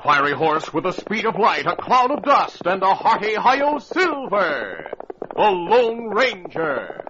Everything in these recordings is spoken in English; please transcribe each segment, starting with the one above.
fiery horse with the speed of light, a cloud of dust, and a hearty hi-yo silver, the Lone Ranger.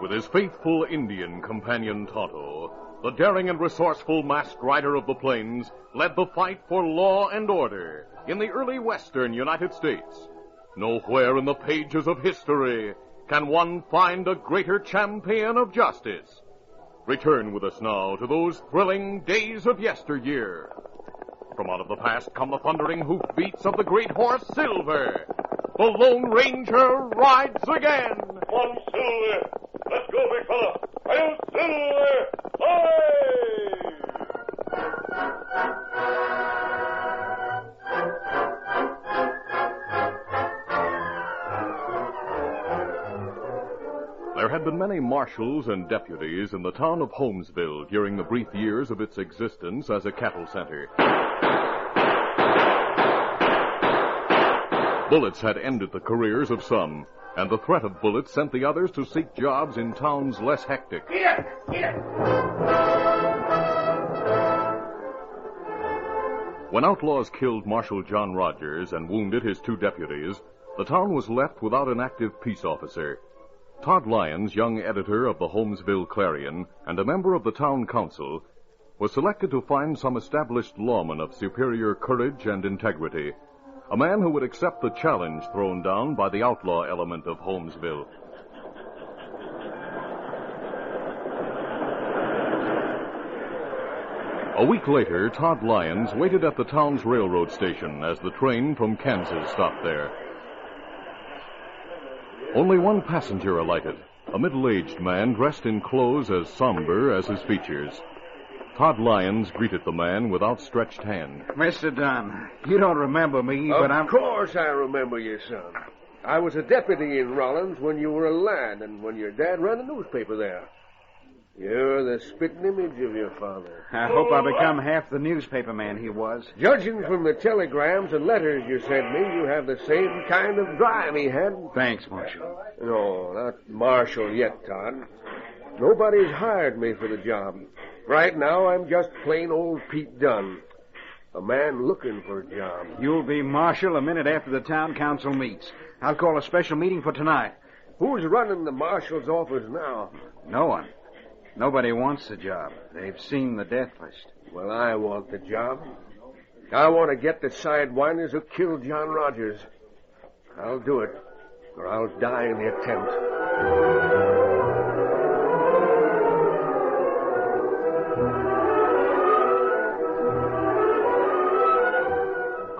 With his faithful Indian companion Tonto, the daring and resourceful masked rider of the plains led the fight for law and order in the early western United States. Nowhere in the pages of history can one find a greater champion of justice. Return with us now to those thrilling days of yesteryear. From out of the past come the thundering hoofbeats of the great horse Silver. The Lone Ranger rides again. Come on, Silver. Let's go, big fella. Hi-yo, Silver! Hi! There had been many marshals and deputies in the town of Holmesville during the brief years of its existence as a cattle center. Bullets had ended the careers of some, and the threat of bullets sent the others to seek jobs in towns less hectic. Here! When outlaws killed Marshal John Rogers and wounded his two deputies, the town was left without an active peace officer. Todd Lyons, young editor of the Holmesville Clarion and a member of the town council, was selected to find some established lawman of superior courage and integrity, a man who would accept the challenge thrown down by the outlaw element of Holmesville. A week later, Todd Lyons waited at the town's railroad station as the train from Kansas stopped there. Only one passenger alighted, a middle-aged man dressed in clothes as somber as his features. Todd Lyons greeted the man with outstretched hand. Mr. Dunn, you don't remember me, but I'm... Of course I remember you, son. I was a deputy in Rollins when you were a lad and when your dad ran a newspaper there. You're the spitting image of your father. I hope I become half the newspaper man he was. Judging from the telegrams and letters you sent me, you have the same kind of drive he had. Thanks, Marshal. No, not Marshal yet, Todd. Nobody's hired me for the job. Right now, I'm just plain old Pete Dunn, a man looking for a job. You'll be Marshal a minute after the town council meets. I'll call a special meeting for tonight. Who's running the marshal's office now? No one. Nobody wants the job. They've seen the death list. Well, I want the job. I want to get the sidewinders who killed John Rogers. I'll do it, or I'll die in the attempt.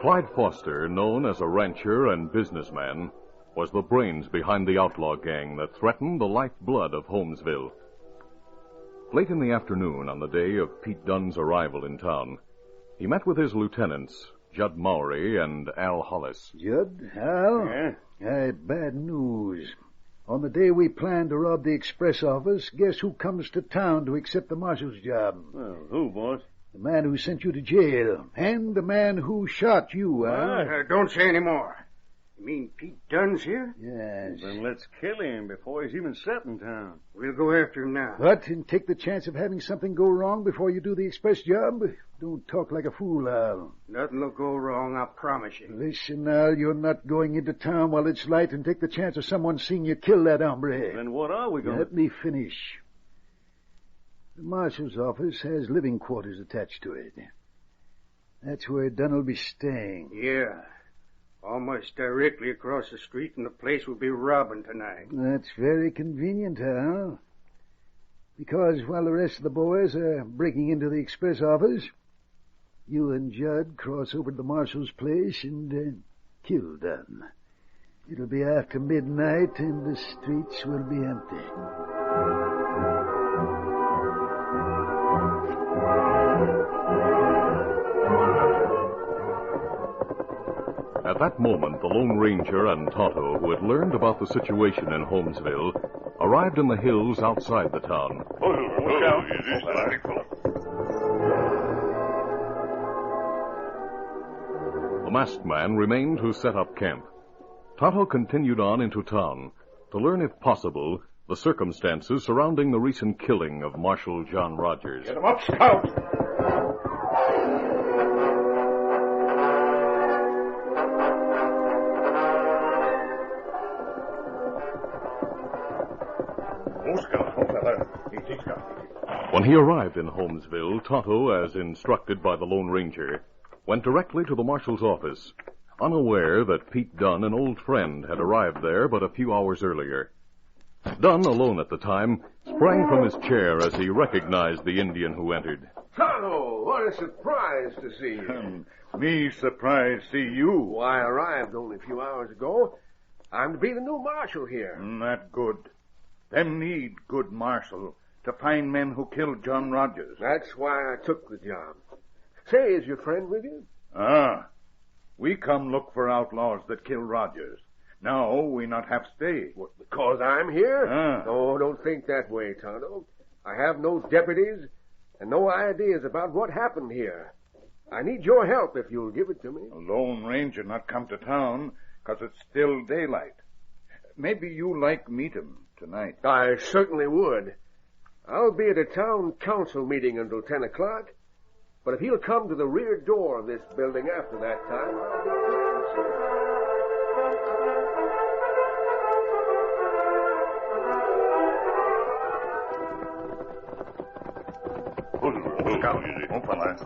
Clyde Foster, known as a rancher and businessman, was the brains behind the outlaw gang that threatened the lifeblood of Holmesville. Late in the afternoon on the day of Pete Dunn's arrival in town, he met with his lieutenants, Judd Mowry and Al Hollis. Judd, Al, I have bad news. On the day we planned to rob the express office, guess who comes to town to accept the marshal's job? Well, who, boss? The man who sent you to jail, and the man who shot you, Don't say any more. You mean Pete Dunn's here? Yes. Then let's kill him before he's even set in town. We'll go after him now. What, and take the chance of having something go wrong before you do the express job? Don't talk like a fool, Al. Nothing will go wrong, I promise you. Listen, Al, you're not going into town while it's light and take the chance of someone seeing you kill that hombre. Then what are we going to... Let me finish. The marshal's office has living quarters attached to it. That's where Dunn will be staying. Yeah. Almost directly across the street from the place we'll be robbing tonight. That's very convenient, Al. Because while the rest of the boys are breaking into the express office, you and Judd cross over to the marshal's place and kill Dunn. It'll be after midnight and the streets will be empty. At that moment, the Lone Ranger and Tonto, who had learned about the situation in Holmesville, arrived in the hills outside the town. Look out. The masked man remained to set up camp. Tonto continued on into town to learn, if possible, the circumstances surrounding the recent killing of Marshal John Rogers. Get him up, Scout. When he arrived in Holmesville, Tonto, as instructed by the Lone Ranger, went directly to the marshal's office, unaware that Pete Dunn, an old friend, had arrived there but a few hours earlier. Dunn, alone at the time, sprang from his chair as he recognized the Indian who entered. Tonto, what a surprise to see you. Me surprised see you. Oh, I arrived only a few hours ago. I'm to be the new marshal here. Not good. Them need good marshal to find men who killed John Rogers. That's why I took the job. Say, is your friend with you? We come look for outlaws that kill Rogers. Now we not have stay. What, because I'm here? Ah. Oh, don't think that way, Tonto. I have no deputies and no ideas about what happened here. I need your help if you'll give it to me. A Lone Ranger not come to town 'cause it's still daylight. Maybe you like meet him tonight. I certainly would. I'll be at a town council meeting until 10 o'clock, but if he'll come to the rear door of this building after that time, I'll be glad to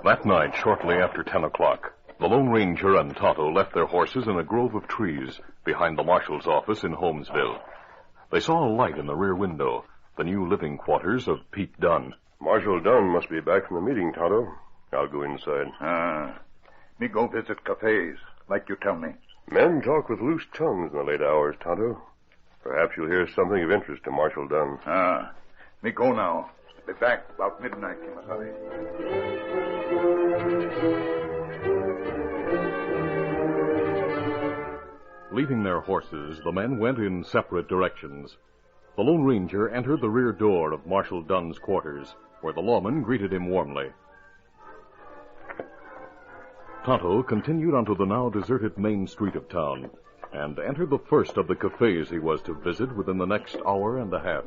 That night, shortly after 10 o'clock, the Lone Ranger and Tonto left their horses in a grove of trees behind the marshal's office in Holmesville. They saw a light in the rear window, the new living quarters of Pete Dunn. Marshal Dunn must be back from the meeting, Tonto. I'll go inside. Me go visit cafes, like you tell me. Men talk with loose tongues in the late hours, Tonto. Perhaps you'll hear something of interest to Marshal Dunn. Me go now. Be back about midnight, Kimasari. Leaving their horses, the men went in separate directions. The Lone Ranger entered the rear door of Marshal Dunn's quarters, where the lawman greeted him warmly. Tonto continued onto the now deserted main street of town and entered the first of the cafes he was to visit within the next hour and a half.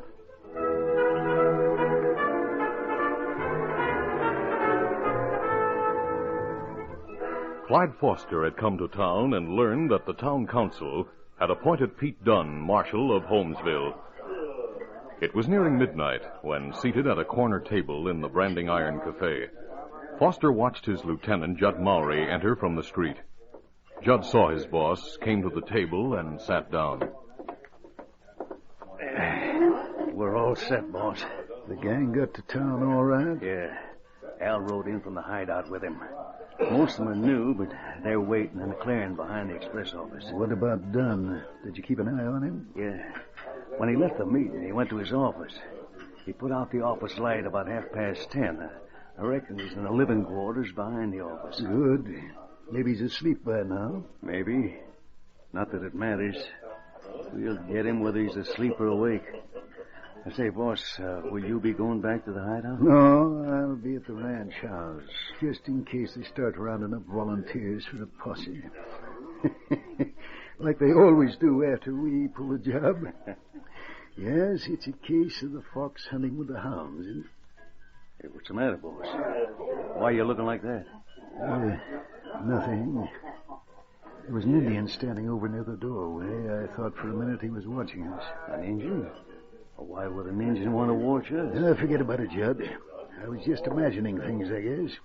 Clyde Foster had come to town and learned that the town council had appointed Pete Dunn marshal of Holmesville. It was nearing midnight when, seated at a corner table in the Branding Iron Cafe, Foster watched his lieutenant, Judd Mowry, enter from the street. Judd saw his boss, came to the table, and sat down. We're all set, boss. The gang got to town all right? Yeah. Al rode in from the hideout with him. Most of them are new, but they're waiting in the clearing behind the express office. What about Dunn? Did you keep an eye on him? Yeah. When he left the meeting, he went to his office. He put out the office light about 10:30. I reckon he's in the living quarters behind the office. Good. Maybe he's asleep by now. Maybe. Not that it matters. We'll get him whether he's asleep or awake. I say, boss, will you be going back to the hideout? No, I'll be at the ranch house, just in case they start rounding up volunteers for the posse. Like they always do after we pull a job. Yes, it's a case of the fox hunting with the hounds, isn't it? Hey, what's the matter, boss? Why are you looking like that? Nothing. There was an Indian standing over near the doorway. I thought for a minute he was watching us. An Indian? Well, why would an Indian want to watch us? Forget about it, Judd. I was just imagining things, I guess.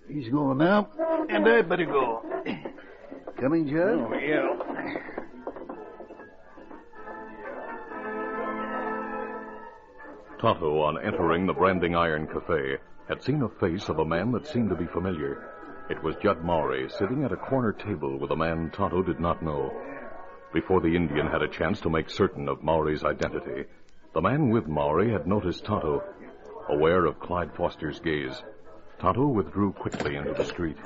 He's going now, and I'd better go. Coming, Judd? Oh, yeah. Tonto, on entering the Branding Iron Cafe, had seen a face of a man that seemed to be familiar. It was Judd Maury, sitting at a corner table with a man Tonto did not know. Before the Indian had a chance to make certain of Maury's identity, the man with Maury had noticed Tonto. Aware of Clyde Foster's gaze, Tonto withdrew quickly into the street.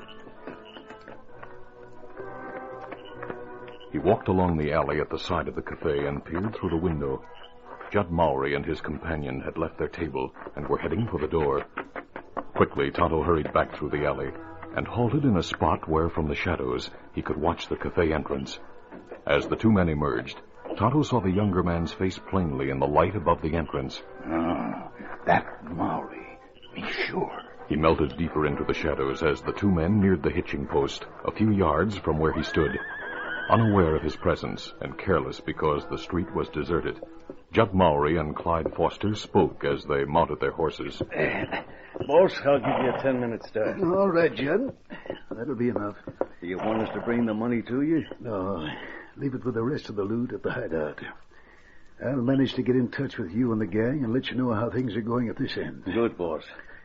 He walked along the alley at the side of the cafe and peered through the window. Judd Maury and his companion had left their table and were heading for the door. Quickly, Tonto hurried back through the alley and halted in a spot where, from the shadows, he could watch the cafe entrance. As the two men emerged, Tonto saw the younger man's face plainly in the light above the entrance. That Maury, be sure. He melted deeper into the shadows as the two men neared the hitching post, a few yards from where he stood. Unaware of his presence and careless because the street was deserted, Judd Maury and Clyde Foster spoke as they mounted their horses. Boss, I'll give you a 10-minute start. All right, Judd. That'll be enough. Do you want us to bring the money to you? No, leave it with the rest of the loot at the hideout. I'll manage to get in touch with you and the gang and let you know how things are going at this end. Good, boss.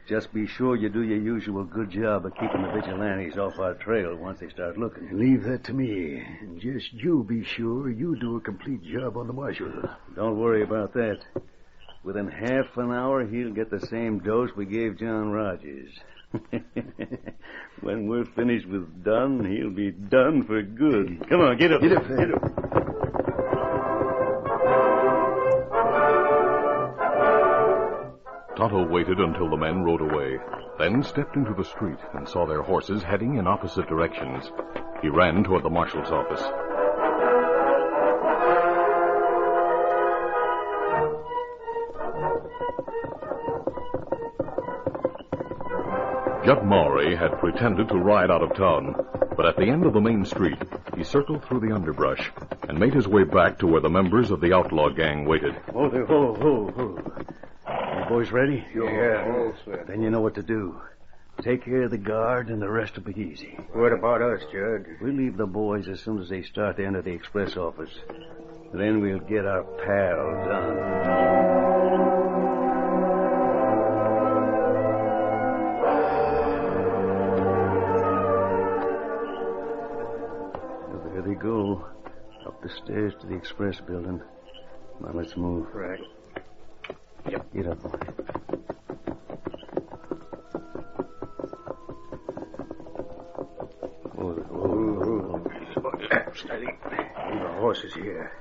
Just be sure you do your usual good job of keeping the vigilantes off our trail once they start looking. Leave that to me. And just you be sure you do a complete job on the marshal. Don't worry about that. Within half an hour, he'll get the same dose we gave John Rogers. When we're finished with Dunn, he'll be done for good. Come on, get up. Get up. Tonto waited until the men rode away, then stepped into the street and saw their horses heading in opposite directions. He ran toward the marshal's office. Judd Maury had pretended to ride out of town, but at the end of the main street, he circled through the underbrush and made his way back to where the members of the outlaw gang waited. Oh, there, ho. You boys ready? Yeah, all set. Then you know what to do. Take care of the guard, and the rest will be easy. What about us, Judd? We'll leave the boys as soon as they start to enter the express office. Then we'll get our pal done. There they go. Up the stairs to the express building. Now let's move. Right. Yep. Get up, boy. Steady. Leave the horses here.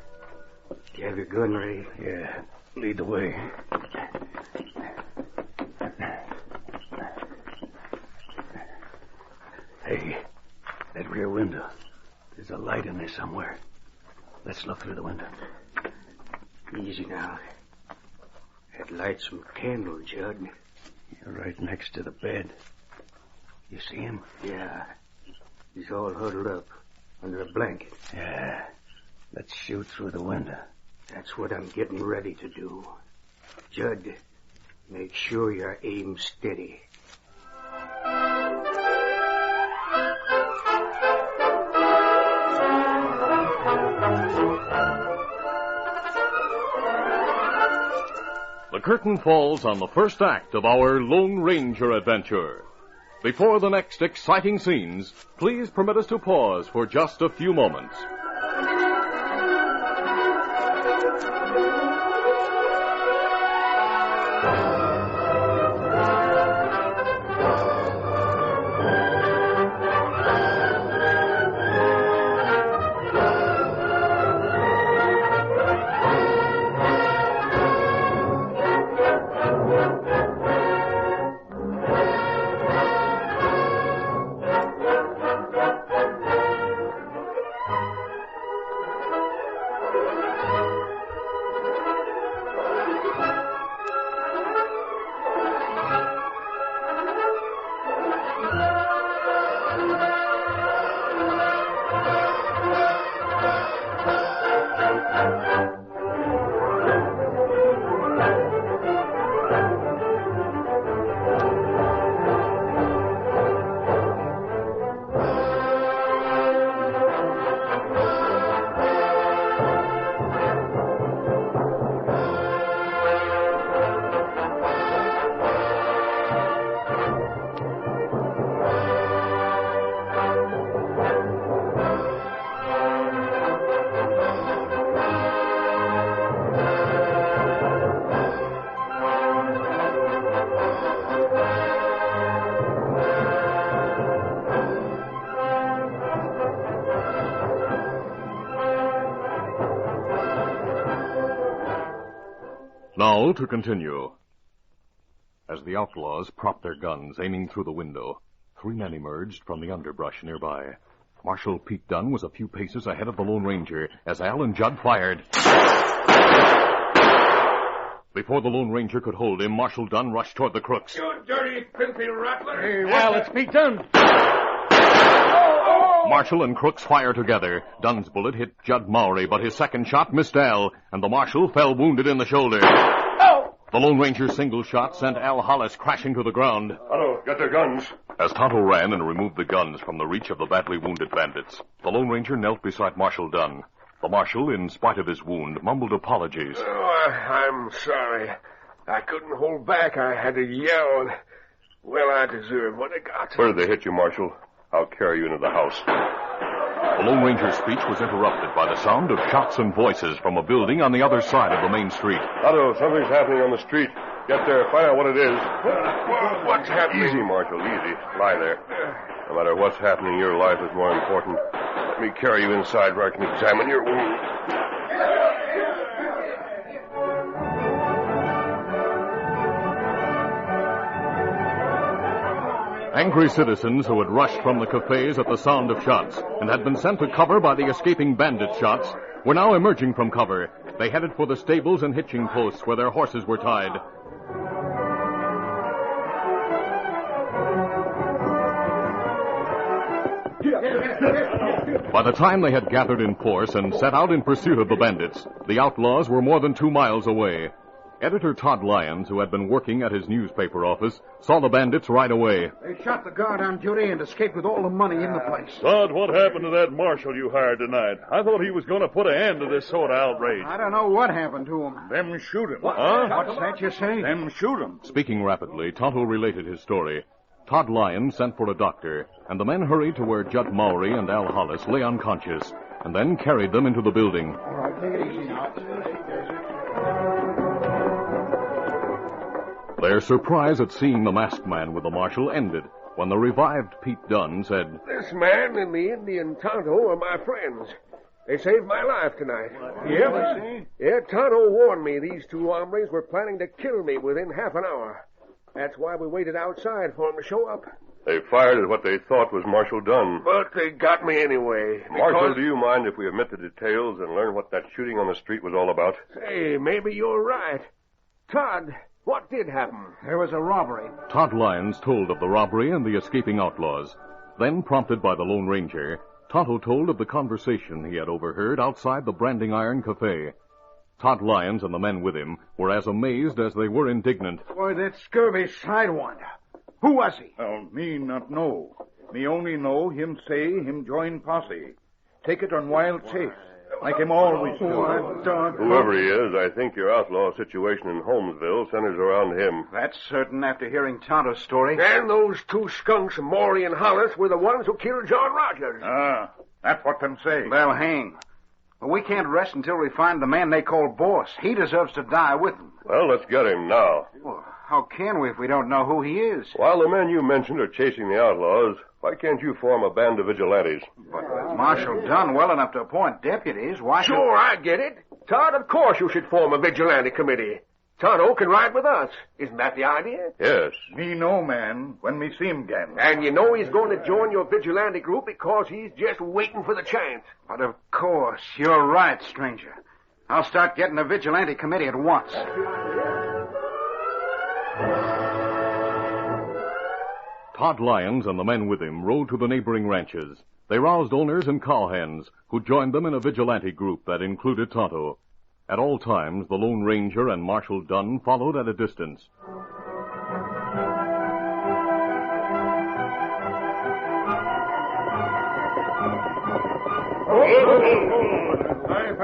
Do you have your gun ready? Yeah. Lead the way. Hey, that rear window. There's a light in there somewhere. Let's look through the window. Easy now. That light's some candle, Judd. You're right next to the bed. You see him? Yeah. He's all huddled up under a blanket. Yeah. Let's shoot through the window. That's what I'm getting ready to do. Judd, make sure your aim's steady. The curtain falls on the first act of our Lone Ranger adventure. Before the next exciting scenes, please permit us to pause for just a few moments. Now to continue. As the outlaws propped their guns, aiming through the window, 3 men emerged from the underbrush nearby. Marshal Pete Dunn was a few paces ahead of the Lone Ranger as Al and Judd fired. Before the Lone Ranger could hold him, Marshal Dunn rushed toward the crooks. You dirty, filthy rattler! Hey, Al, it's Pete Dunn. Marshal and Crooks fire together. Dunn's bullet hit Judd Mowry, but his second shot missed Al, and the Marshal fell wounded in the shoulder. The Lone Ranger's single shot sent Al Hollis crashing to the ground. Tonto, get their guns. As Tonto ran and removed the guns from the reach of the badly wounded bandits, the Lone Ranger knelt beside Marshal Dunn. The Marshal, in spite of his wound, mumbled apologies. Oh, I'm sorry. I couldn't hold back. I had to yell. Well, I deserve what I got. Where did they hit you, Marshal? I'll carry you into the house. The Lone Ranger's speech was interrupted by the sound of shots and voices from a building on the other side of the main street. Tonto, something's happening on the street. Get there, find out what it is. What's happening? Easy, Marshal, easy. Lie there. No matter what's happening, your life is more important. Let me carry you inside where I can examine your wound. Angry citizens who had rushed from the cafes at the sound of shots and had been sent to cover by the escaping bandit shots were now emerging from cover. They headed for the stables and hitching posts where their horses were tied. By the time they had gathered in force and set out in pursuit of the bandits, the outlaws were more than 2 miles away. Editor Todd Lyons, who had been working at his newspaper office, saw the bandits right away. They shot the guard on duty and escaped with all the money in the place. Todd, what happened to that marshal you hired tonight? I thought he was going to put an end to this sort of outrage. I don't know what happened to him. Them shoot him. Huh? What's that you say? Them shoot him. Speaking rapidly, Tonto related his story. Todd Lyons sent for a doctor, and the men hurried to where Judd Mowry and Al Hollis lay unconscious, and then carried them into the building. All right, take it easy now. Their surprise at seeing the masked man with the marshal ended when the revived Pete Dunn said, This man and the Indian Tonto are my friends. They saved my life tonight. Yep. Yeah, Tonto warned me these 2 hombres were planning to kill me within half an hour. That's why we waited outside for him to show up. They fired at what they thought was Marshal Dunn. But they got me anyway. Marshal, do you mind if we omit the details and learn what that shooting on the street was all about? Say, maybe you're right. Todd, what did happen? There was a robbery. Todd Lyons told of the robbery and the escaping outlaws. Then, prompted by the Lone Ranger, Tonto told of the conversation he had overheard outside the Branding Iron Cafe. Todd Lyons and the men with him were as amazed as they were indignant. Boy, that scurvy sidewinder. Who was he? Oh, me not know. Me only know him say him join posse. Take it on wild chase. Like him always do. Whoever he is, I think your outlaw situation in Holmesville centers around him. That's certain after hearing Tonto's story. And those 2 skunks, Maury and Hollis, were the ones who killed John Rogers. Ah, that's what them say. They'll hang. But we can't rest until we find the man they call boss. He deserves to die with them. Well, let's get him now. Well, how can we if we don't know who he is? While the men you mentioned are chasing the outlaws, why can't you form a band of vigilantes? But with Marshal Dunn well enough to appoint deputies, why should... Sure, I get it. Todd, of course you should form a vigilante committee. Tonto can ride with us. Isn't that the idea? Yes. Me know, man, when me see him again. And you know he's going to join your vigilante group because he's just waiting for the chance. But of course, you're right, stranger. I'll start getting a vigilante committee at once. Todd Lyons and the men with him rode to the neighboring ranches. They roused owners and cowhands, who joined them in a vigilante group that included Tonto. At all times, the Lone Ranger and Marshal Dunn followed at a distance.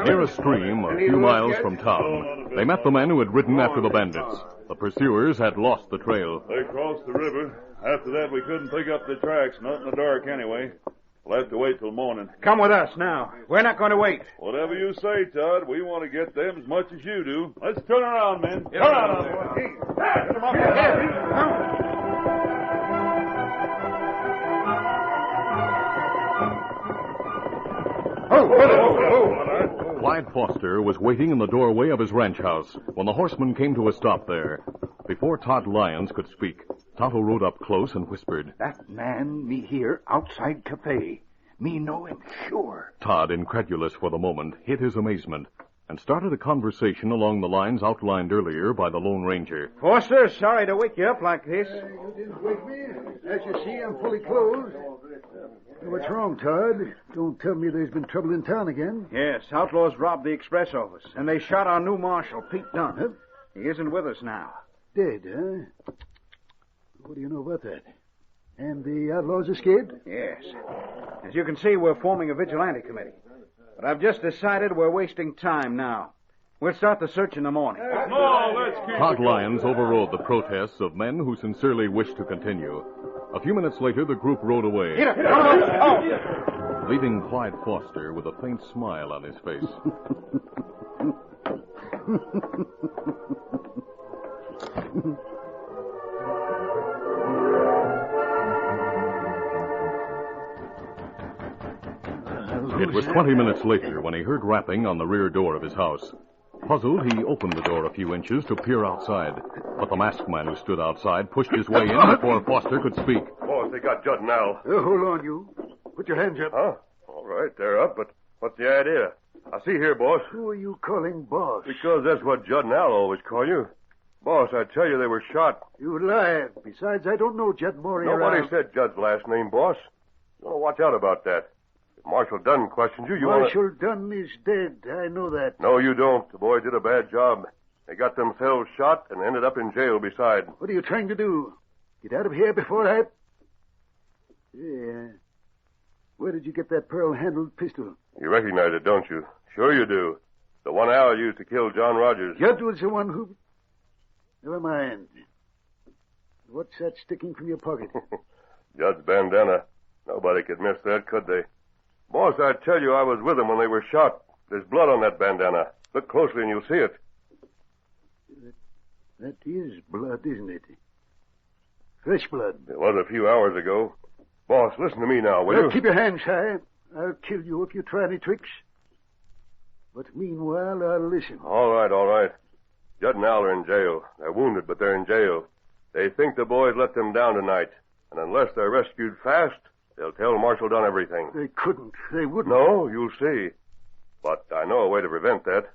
Near a stream a few miles from town, they met the men who had ridden after the bandits. The pursuers had lost the trail. They crossed the river. After that, we couldn't pick up the tracks, not in the dark anyway. We'll have to wait till morning. Come with us now. We're not going to wait. Whatever you say, Todd, we want to get them as much as you do. Let's turn around, men. Turn around. Get them up. Clyde Foster was waiting in the doorway of his ranch house when the horseman came to a stop there. Before Todd Lyons could speak, Tonto rode up close and whispered, That man me here outside cafe. Me know him, sure. Todd, incredulous for the moment, hid his amazement and started a conversation along the lines outlined earlier by the Lone Ranger. Foster, sorry to wake you up like this. You didn't wake me. As you see, I'm fully clothed. What's wrong, Todd? Don't tell me there's been trouble in town again. Yes, outlaws robbed the express office, and they shot our new marshal, Pete Dunn. Huh? He isn't with us now. Dead, huh? What do you know about that? And the outlaws escaped? Yes. As you can see, we're forming a vigilante committee. But I've just decided we're wasting time now. We'll start the search in the morning. No, let's keep Todd Lyons overrode the protests of men who sincerely wished to continue. A few minutes later, the group rode away, leaving Clyde Foster with a faint smile on his face. It was 20 minutes later when he heard rapping on the rear door of his house. Puzzled, he opened the door a few inches to peer outside. But the masked man who stood outside pushed his way in before Foster could speak. Boss, they got Judd now. Hold on, you. Put your hands up. Huh? All right, they're up, but what's the idea? I see here, boss. Who are you calling boss? Because that's what Judd and Al always call you. Boss, I tell you they were shot. You lie. Besides, I don't know Judd Morey. Nobody said Judd's last name, boss. You want to watch out about that. If Marshal Dunn questions you, you want to... Marshal Dunn is dead. I know that. No, you don't. The boy did a bad job. They got themselves shot and ended up in jail beside. What are you trying to do? Get out of here before I... Yeah. Where did you get that pearl-handled pistol? You recognize it, don't you? Sure you do. The one Al used to kill John Rogers. Judd was the one who... Never mind. What's that sticking from your pocket? Judd's bandana. Nobody could miss that, could they? Boss, I tell you, I was with them when they were shot. There's blood on that bandana. Look closely and you'll see it. That is blood, isn't it? Fresh blood. It was a few hours ago. Boss, listen to me now, will you? Keep your hands high. I'll kill you if you try any tricks. But meanwhile, I'll listen. All right. Judd and Al are in jail. They're wounded, but they're in jail. They think the boys let them down tonight. And unless they're rescued fast, they'll tell Marshal Dunn everything. They couldn't. They wouldn't. No, you'll see. But I know a way to prevent that.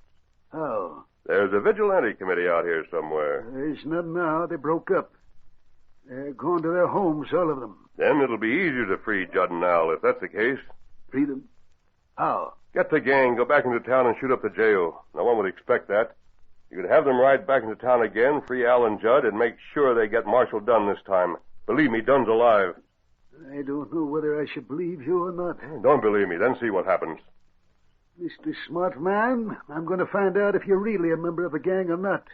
How? There's a vigilante committee out here somewhere. There's none now. They broke up. They're going to their homes, all of them. Then it'll be easier to free Judd and Al, if that's the case. Free them? How? Get the gang, go back into town and shoot up the jail. No one would expect that. You could have them ride back into town again, free Al and Judd, and make sure they get Marshal Dunn this time. Believe me, Dunn's alive. I don't know whether I should believe you or not. Don't believe me, then see what happens. Mr. Smart Man, I'm going to find out if you're really a member of the gang or not.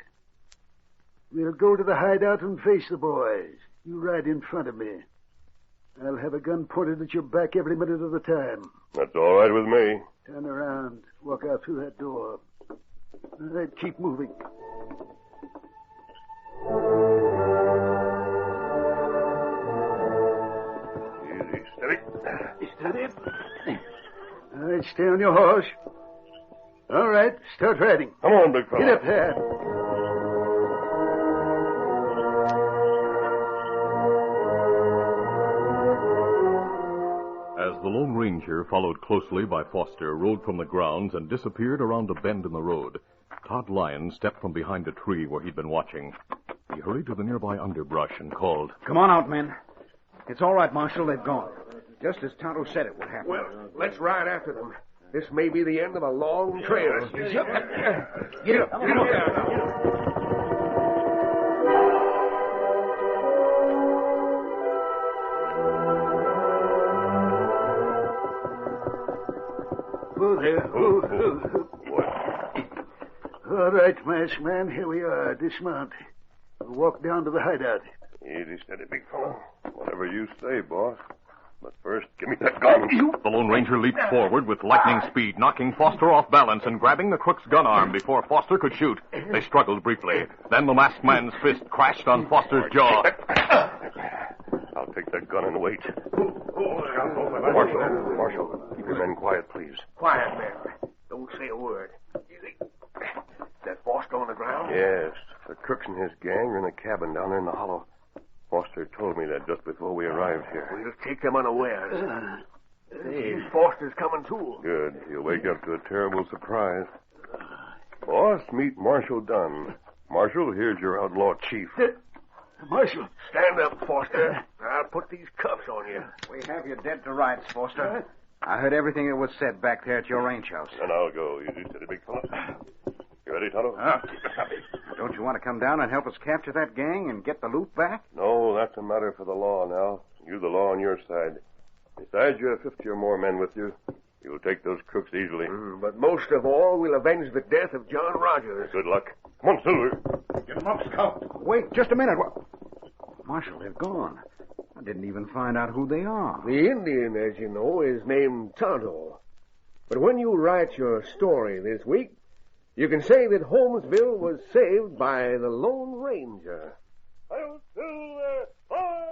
We'll go to the hideout and face the boys. You ride in front of me. I'll have a gun pointed at your back every minute of the time. That's all right with me. Turn around. Walk out through that door. All right, keep moving. Easy, steady. Steady. All right, stay on your horse. All right, start riding. Come on, big fella. Get up there. As the Lone Ranger, followed closely by Foster, rode from the grounds and disappeared around a bend in the road, Todd Lyons stepped from behind a tree where he'd been watching. He hurried to the nearby underbrush and called. Come on out, men. It's all right, Marshal. They've gone. Just as Tonto said it would happen. Well, let's ride after them. This may be the end of a long trail. Get up. Come on. Oh, there. All right, masked man, here we are. Dismount. We'll walk down to the hideout. Easy, steady, big fella. Whatever you say, boss. But first, give me that gun. The Lone Ranger leaped forward with lightning speed, knocking Foster off balance and grabbing the crook's gun arm before Foster could shoot. They struggled briefly. Then the masked man's fist crashed on Foster's jaw. I'll take that gun and wait. Marshal, keep your men quiet, please. Quiet, men. The Don't say a word. Easy. Is that Foster on the ground? Yes. The crooks and his gang are in a cabin down there in the hollow. Foster told me that just before we arrived here. We'll take them unawares. Hey, Foster's coming too. Good. He'll wake up to a terrible surprise. Boss, meet Marshal Dunn. Marshal, here's your outlaw chief. Marshal. Stand up, Foster. I'll put these cuffs on you. We have you dead to rights, Foster. I heard everything that was said back there at your ranch house. And I'll go. Easy, steady, big fella. You ready, Tonto? Don't you want to come down and help us capture that gang and get the loot back? No, that's a matter for the law now. You the law on your side. Besides, you have 50 or more men with you. You'll take those crooks easily. But most of all, we'll avenge the death of John Rogers. Good luck. Come on, Silver. Get him up, Scout. Wait, just a minute. Marshal, they're gone. I didn't even find out who they are. The Indian, as you know, is named Tonto. But when you write your story this week, you can say that Holmesville was saved by the Lone Ranger. I'll Silver! Hi!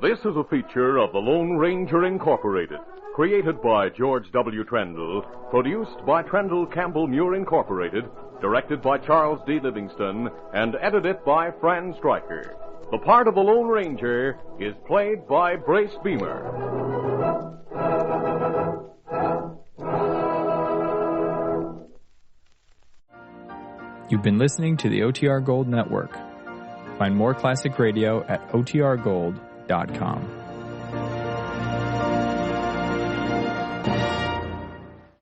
This is a feature of the Lone Ranger Incorporated, created by George W. Trendle, produced by Trendle Campbell Muir Incorporated, directed by Charles D. Livingston, and edited by Fran Stryker. The part of the Lone Ranger is played by Brace Beamer. You've been listening to the OTR Gold Network. Find more classic radio at otrgold.com.